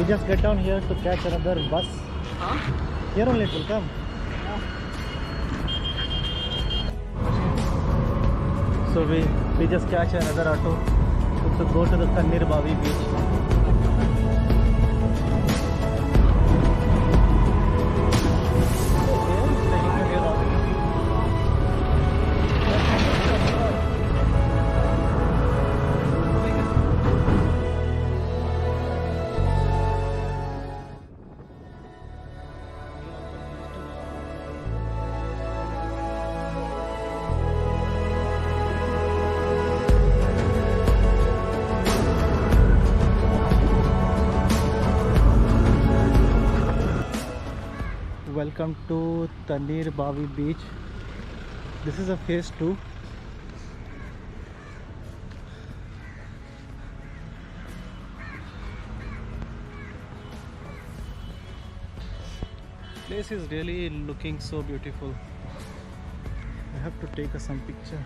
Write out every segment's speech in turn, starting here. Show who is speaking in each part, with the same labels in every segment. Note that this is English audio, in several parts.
Speaker 1: We just get down here to catch another bus.
Speaker 2: Huh?
Speaker 1: Here only it will come. So we just catch another auto to go to the Tanir Bavi beach. Welcome to Tanir Bavi beach. This is a phase 2. Place is really looking so beautiful. I have to take some picture.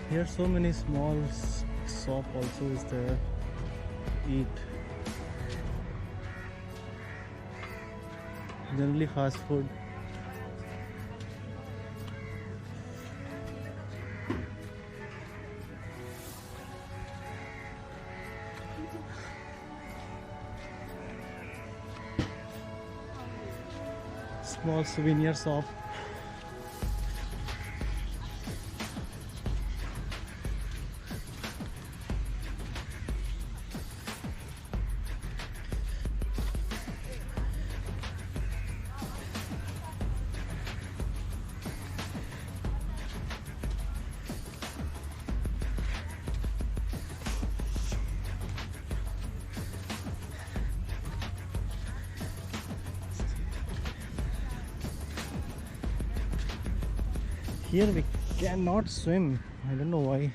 Speaker 1: Here so many small shop also is there. Eat. Generally fast food. Small souvenir shop. Here we cannot swim. I don't know why.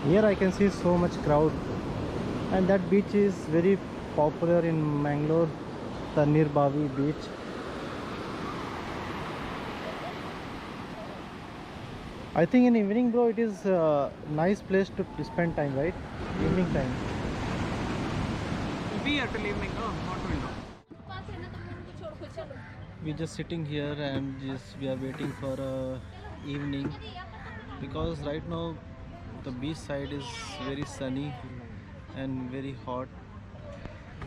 Speaker 1: Here I can see so much crowd, and that beach is very popular in Mangalore, Tanir Bavi beach. I think in evening, bro, it is a nice place to spend time, right? Evening time.
Speaker 2: We'll be here till evening, no? Not window.
Speaker 1: We're just sitting here and we are waiting for evening, because right now the beach side is very sunny and very hot,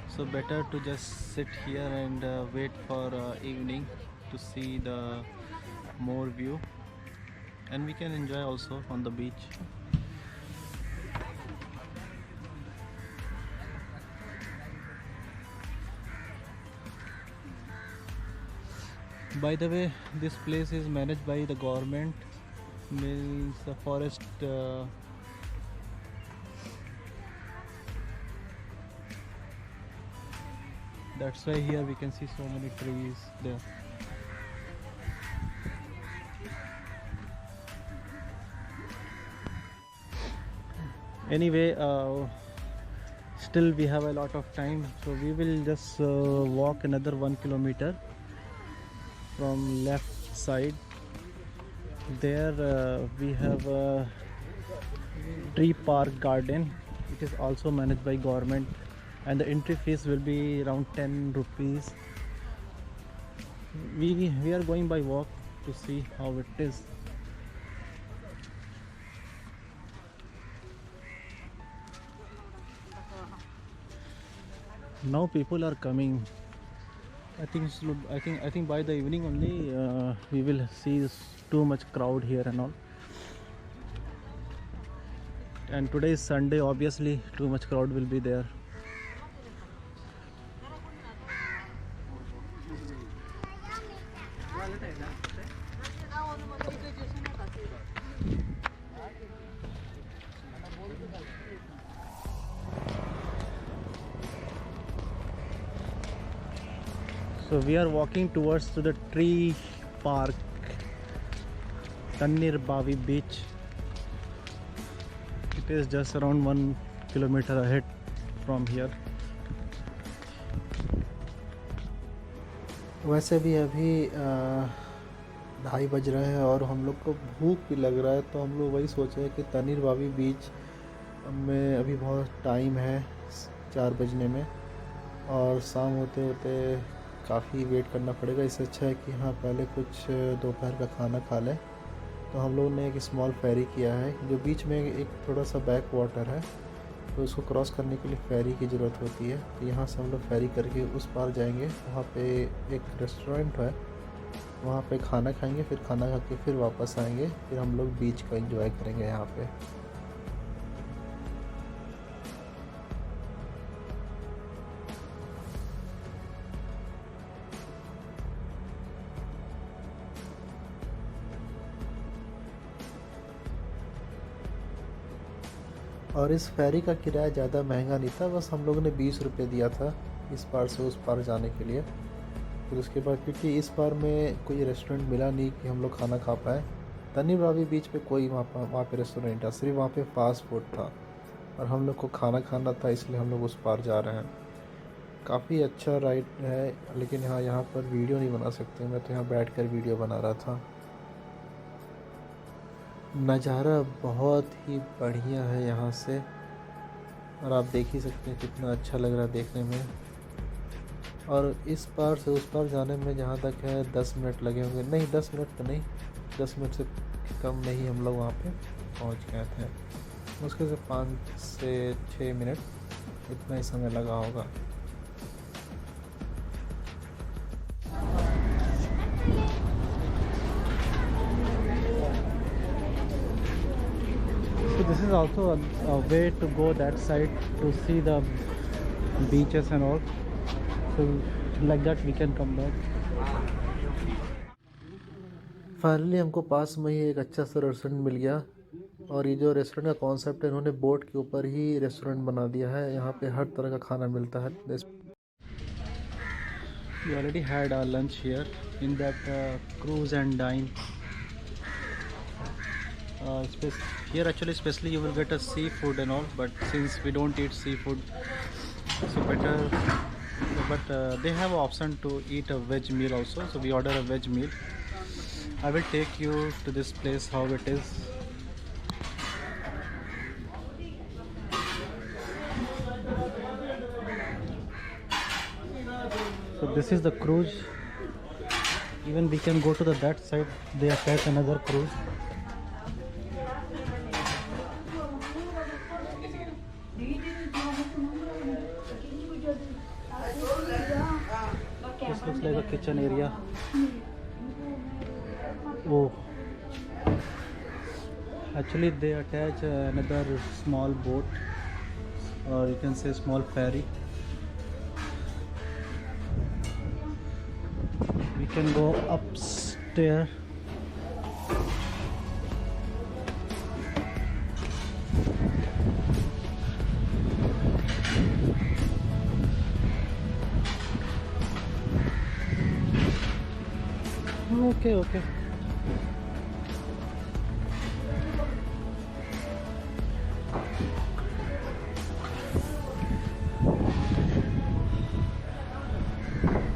Speaker 1: so better to just sit here and wait for evening to see the more view, and we can enjoy also on the beach. By the way, this place is managed by the government, means the forest that's why here we can see so many trees there. Anyway, still we have a lot of time, so we will just walk another 1 kilometer from left side. There we have a tree park garden, which is also managed by government, and the entry fees will be around 10 rupees. We are going by walk to see how it is. Now people are coming. I think by the evening only we will see too much crowd here and all. And today is Sunday, obviously too much crowd will be there. So we are walking towards to the tree park, Tannir Bavi beach. It is just around 1 kilometer ahead from here. वैसे भी अभी 2:30 बज रहे हैं और हम लोग को भूख भी लग रहा है, तो हम लोग वही सोचे हैं कि तन्नीर बावी बीच में अभी बहुत टाइम है 4 बजने में, और शाम होते होते काफ़ी वेट करना पड़ेगा। इससे अच्छा है कि हाँ पहले कुछ दोपहर का खाना खा लें। तो हम लोगों ने एक स्मॉल फेरी किया है, जो बीच में एक थोड़ा सा बैक वाटर है, तो उसको क्रॉस करने के लिए फेरी की ज़रूरत होती है। तो यहाँ से हम लोग फेरी करके उस पार जाएंगे। वहाँ पे एक रेस्टोरेंट है, वहाँ पे खाना खाएंगे, फिर खाना खा के फिर वापस आएंगे, फिर हम लोग बीच को एंजॉय करेंगे यहाँ पे। और इस फेरी का किराया ज़्यादा महंगा नहीं था, बस हम लोगों ने 20 रुपये दिया था इस पार से उस पार जाने के लिए। फिर उसके बाद क्योंकि इस पार में कोई रेस्टोरेंट मिला नहीं कि हम लोग खाना खा पाए, तन्नीर बावी बीच पे कोई वहाँ पे रेस्टोरेंट था, सिर्फ वहाँ पे फास्ट फूड था, और हम लोग को खाना खाना था, इसलिए हम लोग उस पार जा रहे हैं। काफ़ी अच्छा राइड है, लेकिन यहाँ पर वीडियो नहीं बना सकते, मैं तो यहाँ बैठ कर वीडियो बना रहा था। नज़ारा बहुत ही बढ़िया है यहाँ से, और आप देख ही सकते हैं कितना अच्छा लग रहा है देखने में। और इस पार से उस पार जाने में जहाँ तक है 10 मिनट लगे होंगे, नहीं 10 मिनट तो नहीं, 10 मिनट से कम में ही हम लोग वहाँ पे पहुँच गए थे। मुश्किल से 5 से 6 मिनट इतना ही समय लगा होगा। So this is also a way to go that side to see the beaches and all. So like that we can come back. Finally हमको पास में ही एक अच्छा सा रेस्टोरेंट मिल गया, और ये जो रेस्टोरेंट का कॉन्सेप्ट है, इन्होंने बोट के ऊपर ही रेस्टोरेंट बना दिया है। यहाँ पे हर तरह का खाना मिलता है। We already had our lunch here in that cruise and dine. Here actually especially you will get a seafood and all, but since we don't eat seafood, so better, but they have option to eat a veg meal also, so we order a veg meal. I will take you to this place how it is. So this is the cruise. Even we can go to that side, they attach another cruise. This looks like a kitchen area. Oh, actually they attach another small boat, or you can say small ferry. We can go upstairs. Okay.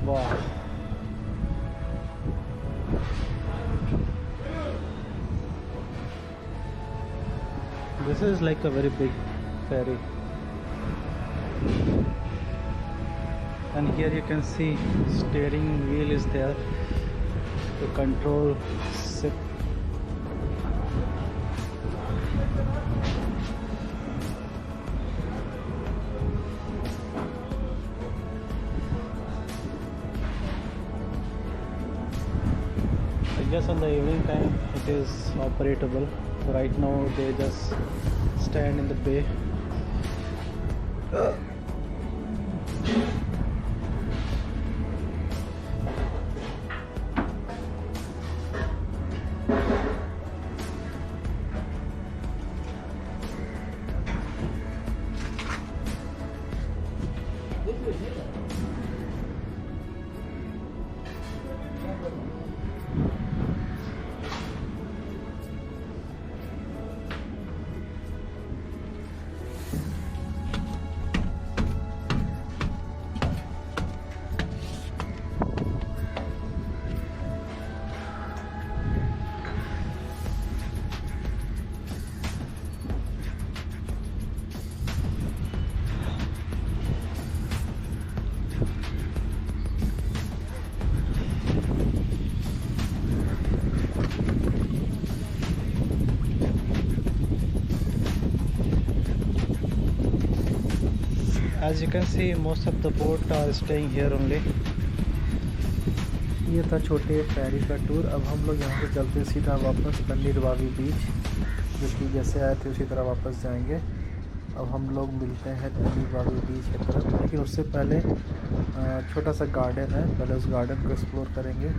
Speaker 1: Wow. This is like a very big ferry. And here you can see steering wheel is there to control ship. Just on the evening time it is operatable. Right now they just stand in the bay. As you can see, most of the boat are staying here only. ये था छोटे फेरी का tour. अब हम लोग यहाँ से चलते सीधा वापस तन्नीर बावी बीच, जो कि जैसे आए थे उसी तरह वापस जाएंगे। अब हम लोग मिलते हैं तन्नीर बावी बीच की तरफ, लेकिन उससे पहले छोटा सा गार्डन है, पहले उस गार्डन को एक्सप्लोर करेंगे,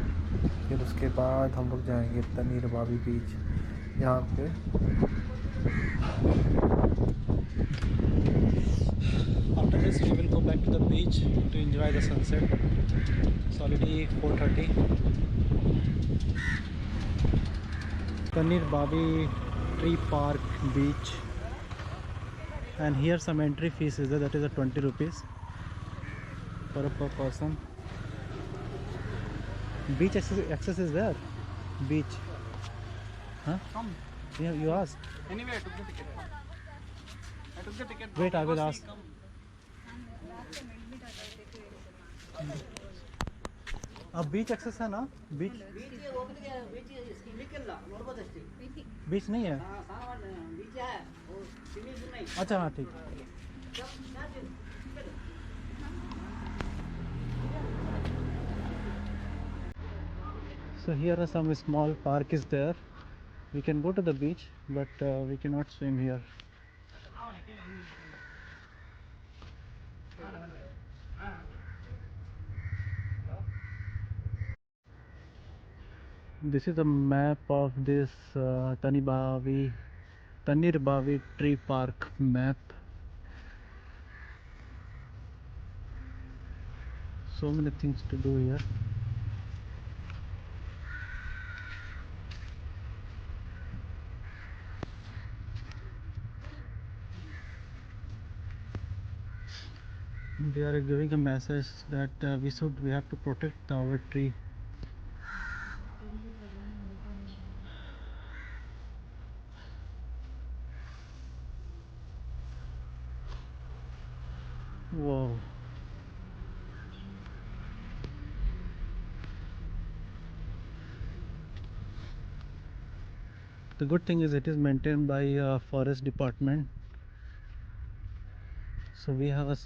Speaker 1: फिर उसके बाद हम लोग जाएंगे तन्नीर बावी बीच। यहाँ पे after this we will go back to the beach to enjoy the sunset. It's already 4:30. Tannir Babi Tree Park Beach, and here some entry fees is there, that is a 20 rupees per person. Beach access is there. Beach. Huh?
Speaker 2: Come.
Speaker 1: Yeah, you asked.
Speaker 2: Anyway, I took the ticket. I took the ticket.
Speaker 1: Wait, I will
Speaker 2: because
Speaker 1: ask.
Speaker 2: we come.
Speaker 1: अब बीच access है ना? बीच बीच नहीं है। अच्छा हाँ ठीक। So here are some small park is there. We can go to the beach, but we cannot swim here. This is a map of this Tannir Bavi Tree Park map. So many things to do here. They are giving a message that we have to protect our tree. Wow. The good thing is it is maintained by forest department. So we have a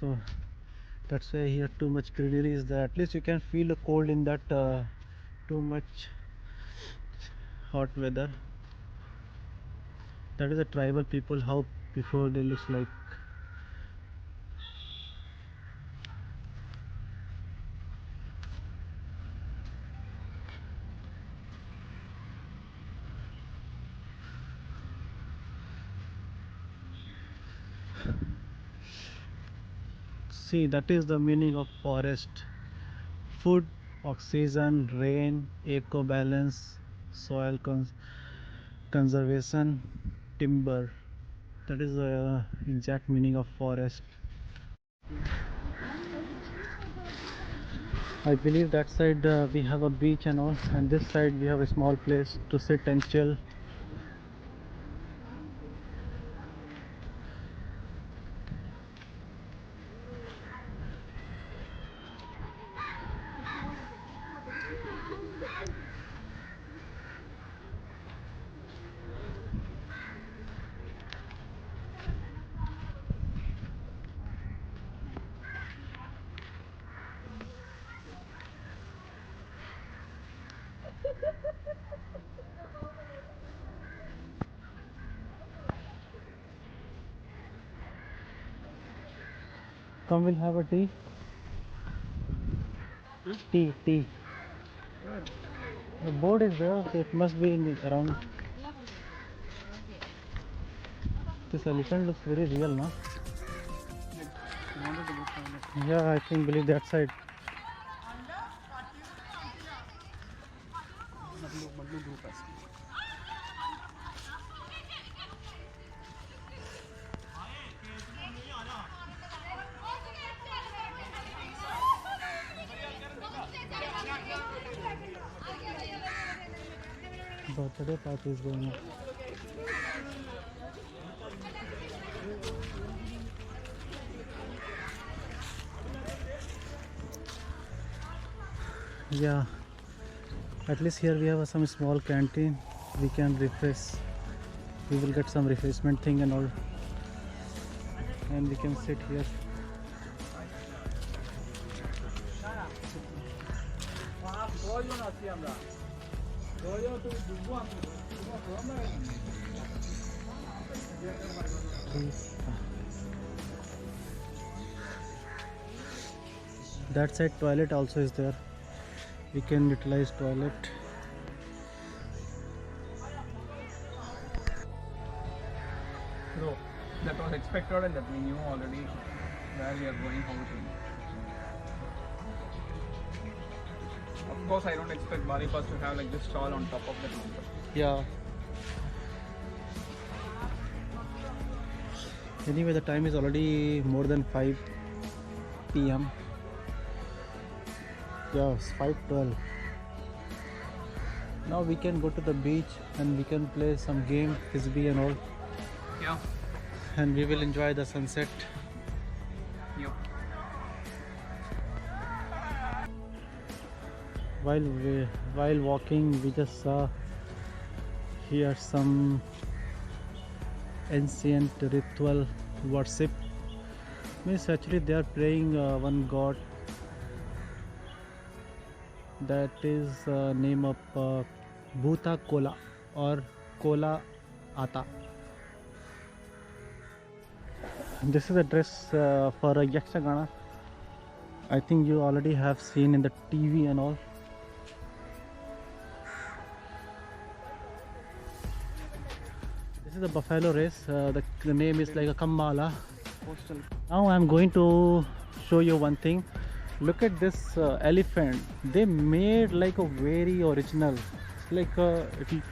Speaker 1: that's why here too much greenery is there. At least you can feel the cold in that too much hot weather. That is the tribal people, how before they looks like. See, that is the meaning of forest. Food, oxygen, rain, eco balance, soil conservation, timber. That is the exact meaning of forest. I believe that side we have a beach and all, and this side we have a small place to sit and chill. Come, we'll have a tea.
Speaker 2: Hmm?
Speaker 1: Tea.
Speaker 2: Where?
Speaker 1: The board is there, so it must be around. This elephant looks very real, no?
Speaker 2: I wanted to go toilet.
Speaker 1: Yeah, I think believe that side.
Speaker 2: Madlu group has.
Speaker 1: Birthday party is going on. Yeah, at least here we have some small canteen. We can refresh. We will get some refreshment thing and all, and we can sit here. That side toilet also is there. We can utilize toilet.
Speaker 2: Bro, that was expected and that we knew already where we are going, how it will be. Of course, I don't expect Bali Pass to have like this stall on top of the counter.
Speaker 1: Yeah. Anyway, the time is already more than 5 p.m. Yeah, it's 5:12. Now we can go to the beach and we can play some game, frisbee and all,
Speaker 2: Yeah.
Speaker 1: and we will enjoy the sunset.
Speaker 2: Yep.
Speaker 1: While walking, we just saw here some ancient ritual worship. Means actually they are praying one god. That is name of Bhuta Kola or Kola Ata. This is a dress for a Yakshagana. I think you already have seen in the TV and all. This is a buffalo race. The name is like a Kambala.
Speaker 2: Postal.
Speaker 1: Now I'm going to show you one thing. Look at this elephant. They made like a very original. It's like it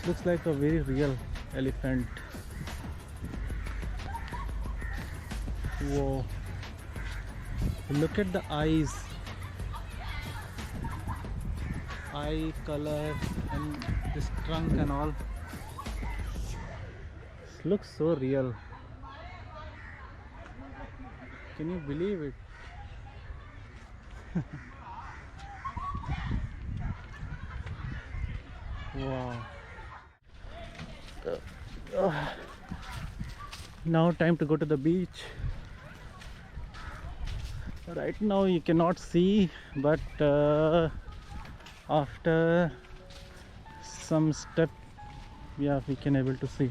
Speaker 1: looks like a very real elephant. Whoa! Look at the eyes, eye color, and this trunk and all. It looks so real. Can you believe it? Wow. Now time to go to the beach. Right now you cannot see, but after some step, yeah, we can able to see.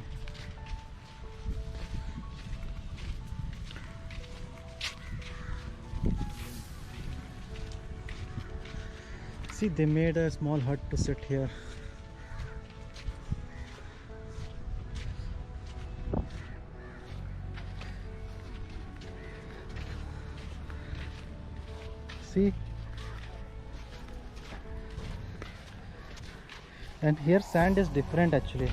Speaker 1: See, they made a small hut to sit here. See, and here sand is different actually.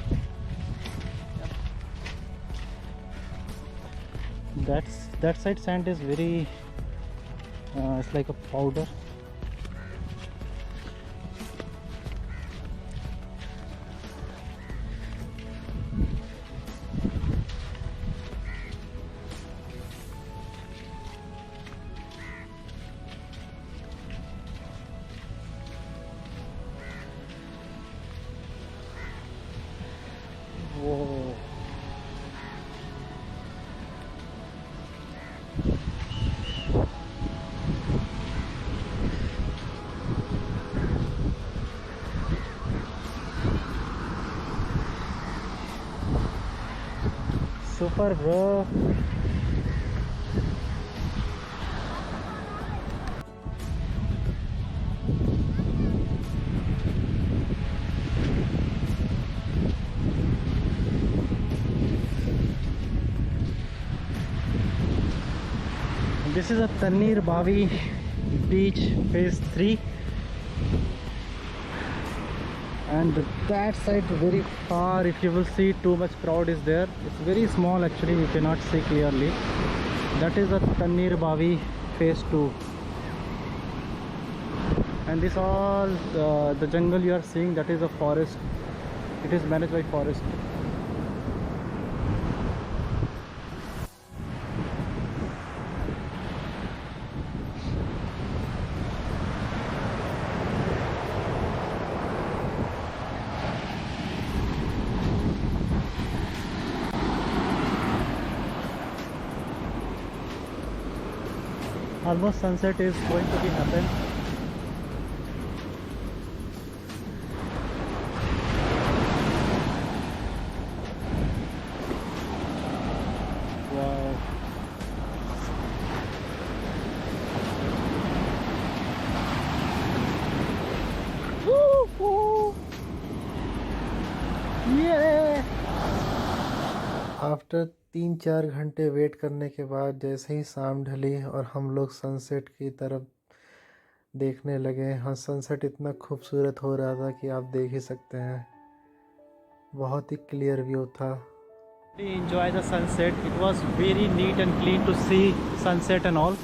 Speaker 1: That side sand is very it's like a powder. Whoa. Super, bro. This is a Tanir Bavi beach phase 3, and that side very far, if you will see, too much crowd is there. It's very small actually, you cannot see clearly. That is a Tanir Bavi phase 2, and this all the jungle you are seeing, that is a forest. It is managed by forest. Almost sunset is going to be happen. Wow. Woo-hoo. Yeah. After 3-4 घंटे wait करने के बाद जैसे ही शाम ढली और हम लोग sunset की तरफ देखने लगे, हाँ सनसेट इतना खूबसूरत हो रहा था कि आप देख ही सकते हैं, बहुत ही क्लियर व्यू था. Enjoy the sunset. It was very neat and clean to see sunset and all.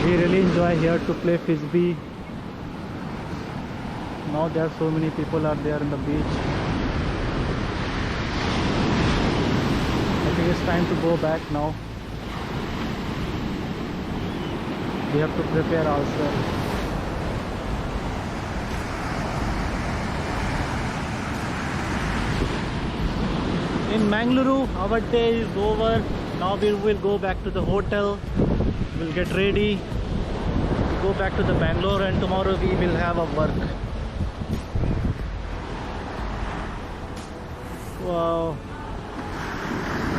Speaker 1: We really enjoy here to play frisbee. Now there are so many people are there in the beach. I think it's time to go back now. We have to prepare ourselves. In Mangaluru, our day is over. Now we will go back to the hotel. We'll get ready to go back to the Bangalore, and tomorrow we will have a work. Wow,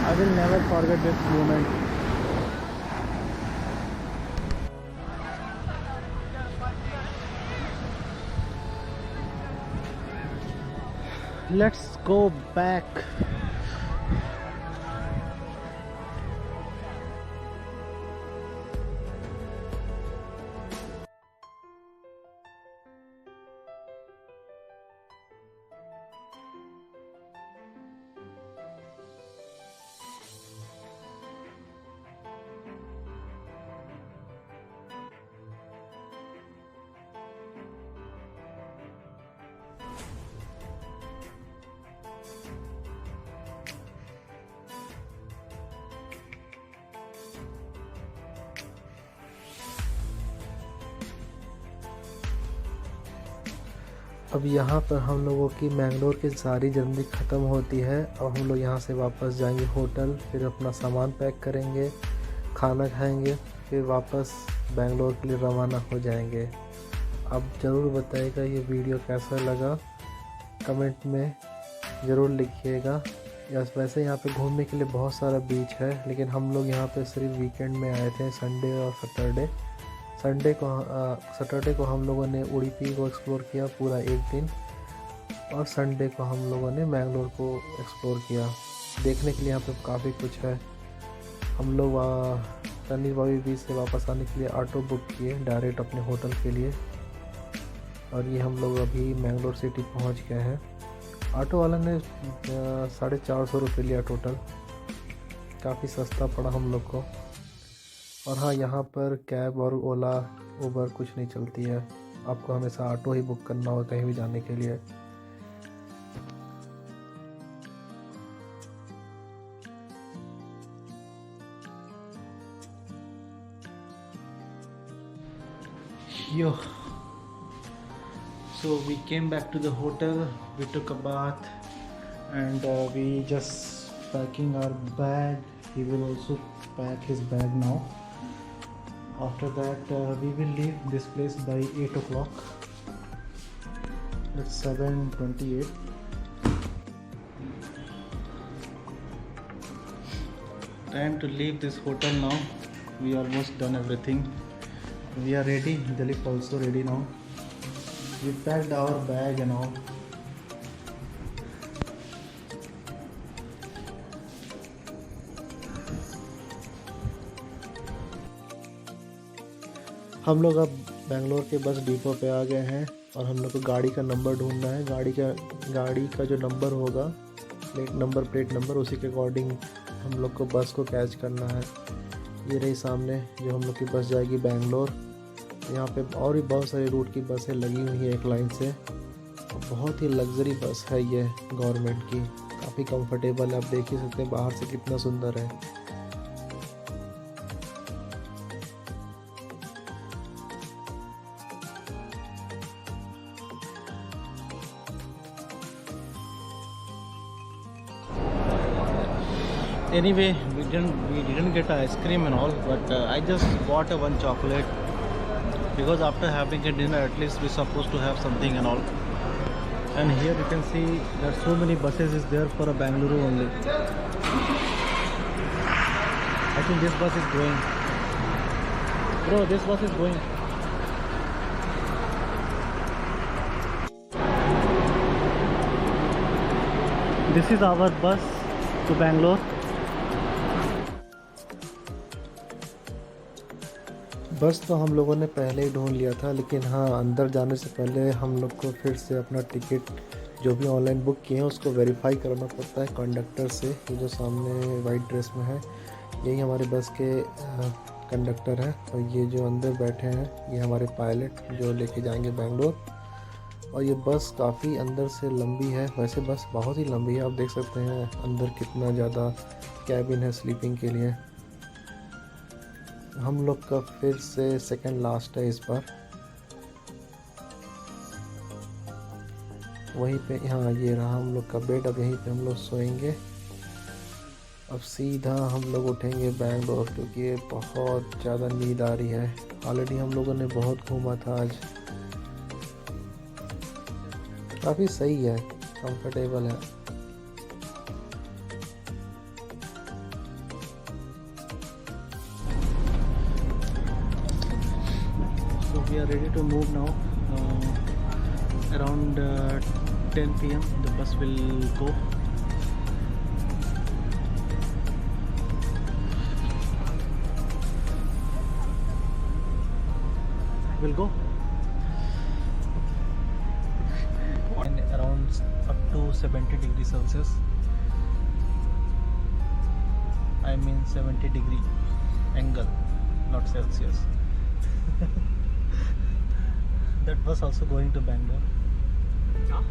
Speaker 1: I will never forget this moment. Let's go back. अब यहाँ पर हम लोगों की मैंगलोर की सारी journey ख़त्म होती है और हम लोग यहाँ से वापस जाएंगे होटल, फिर अपना सामान पैक करेंगे, खाना खाएंगे, फिर वापस बेंगलोर के लिए रवाना हो जाएंगे. अब ज़रूर बताइएगा ये वीडियो कैसा लगा, कमेंट में ज़रूर लिखिएगा. वैसे यहाँ पे घूमने के लिए बहुत सारा बीच है, लेकिन हम लोग यहाँ पे सिर्फ वीकेंड में आए थे, संडे और सैटरडे को हम लोगों ने उडुपी को एक्सप्लोर किया पूरा एक दिन, और संडे को हम लोगों ने मैंगलोर को एक्सप्लोर किया. देखने के लिए यहाँ पे काफ़ी कुछ है. हम लोग तनीर बावी बीच से वापस आने के लिए ऑटो बुक किए डायरेक्ट अपने होटल के लिए, और ये हम लोग अभी मैंगलोर सिटी पहुँच गए हैं. ऑटो वाला ने 450 रुपये लिया टोटल, काफ़ी सस्ता पड़ा हम लोग को. और हाँ, यहाँ पर कैब और ओला उबर कुछ नहीं चलती है, आपको हमेशा ऑटो ही बुक करना होगा कहीं भी जाने के लिए. Yo, so we came back to the hotel, we took a bath, and we just packing our bag. He will also pack his bag now. After that we will leave this place by 8 o'clock. It's 7:28. Time to leave this hotel now. We almost done everything. We are ready. Dilip also ready now. We packed our bag and all. हम लोग अब बेंगलोर के bus depot पे आ गए हैं और हम लोग को गाड़ी का नंबर ढूंढना है। गाड़ी का जो नंबर होगा, प्लेट नंबर, उसी के अकॉर्डिंग हम लोग को बस को कैच करना है। ये रही सामने जो हम लोग की बस जाएगी बेंगलोर। यहाँ पे और भी बहुत सारी रूट की बसें लगी हुई हैं एक लाइन से। बहुत ही लग्जरी बस है ये गवर्नमेंट की, काफ़ी कंफर्टेबल है। आप देख ही सकते हैं बाहर से कितना सुंदर है। Anyway, we didn't get ice cream and all, but I just bought one chocolate because after having a dinner, at least we're supposed to have something and all. And here you can see there are so many buses is there for a Bangalore only. I think this bus is going. Bro, this bus is going. This is our bus to Bangalore. बस तो हम लोगों ने पहले ही ढूंढ लिया था, लेकिन हाँ, अंदर जाने से पहले हम लोग को फिर से अपना टिकट जो भी ऑनलाइन बुक किए हैं उसको वेरीफाई करना पड़ता है कंडक्टर से। ये जो सामने वाइट ड्रेस में है यही हमारे बस के कंडक्टर है, और ये जो अंदर बैठे हैं ये हमारे पायलट जो लेके जाएंगे बेंगलोर। और ये बस काफ़ी अंदर से लंबी है, वैसे बस बहुत ही लंबी है। आप देख सकते हैं अंदर कितना ज़्यादा कैबिन है स्लीपिंग के लिए। हम लोग का फिर से सेकंड लास्ट है इस बार। वहीं पे, हाँ ये रहा हम लोग का बेड। अब यहीं पे हम लोग सोएंगे। अब सीधा हम लोग उठेंगे बेंगलोर, क्योंकि ये बहुत ज़्यादा नींद आ रही है। ऑलरेडी हम लोगों ने बहुत घूमा था आज। काफ़ी सही है, कंफर्टेबल है। We are ready to move now. Around 10 p.m. the bus will go. And around up to 70 degrees Celsius. I mean 70 degree angle, not Celsius. That bus also going to Bangalore.
Speaker 2: Huh?